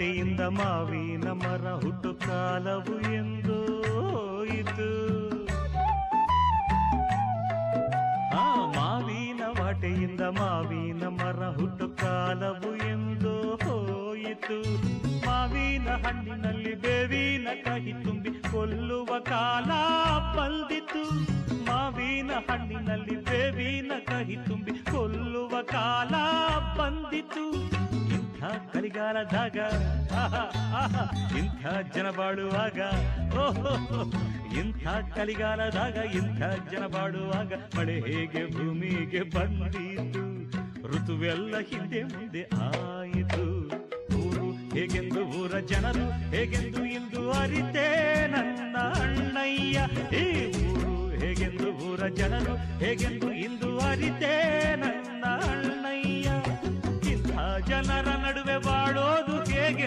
ವಾಟೆಯಿಂದ ಮಾವಿನ ಮರ ಹುಟ್ಟು ಕಾಲವು ಎಂದು ಹೋಯಿತು. ಮಾವಿನ ವಾಟೆಯಿಂದ ಮಾವಿನ ಮರ ಹುಟ್ಟು ಕಾಲವು ಎಂದು ಹೋಯಿತು. ಮಾವಿನ ಹಣ್ಣಿನಲ್ಲಿ ಬೇವಿನ ಕಹಿ ತುಂಬಿ ಕೊಲ್ಲುವ ಕಾಲ ಬಂದಿತು. ಮಾವಿನ ಹಣ್ಣಿನಲ್ಲಿ ಬೇವಿನ ಕಹಿ ತುಂಬಿ ಕೊಲ್ಲುವ ಕಾಲ ಬಂದಿತು. ಇಂಥ ಕಲಿಗಾಲದಾಗ ಇಂಥ ಜನ ಬಾಳುವಾಗ, ಓಹೋ ಇಂಥ ಕಲಿಗಾಲದಾಗ ಇಂಥ ಜನ ಬಾಳುವಾಗ ಮಳೆ ಹೇಗೆ ಭೂಮಿಗೆ ಬಂದಿತು. ಋತುವೆಲ್ಲ ಹಿಂದೆ ಮುಂದೆ ಆಯಿತು. ಊರು ಹೇಗೆಂದು ಊರ ಜನರು ಹೇಗೆಂದು ಇಂದು ಅರಿತೆ ನನ್ನ ಅಣ್ಣಯ್ಯ. ಈ ಊರು ಹೇಗೆಂದು ಊರ ಜನರು ಹೇಗೆಂದು ಇಂದು ಅರಿತೆ ನನ್ನ ಅಣ್ಣಯ್ಯ. ಇಂಥ ಜನರ ನಡುವೆ ಬಾಳೋದು ಹೇಗೆ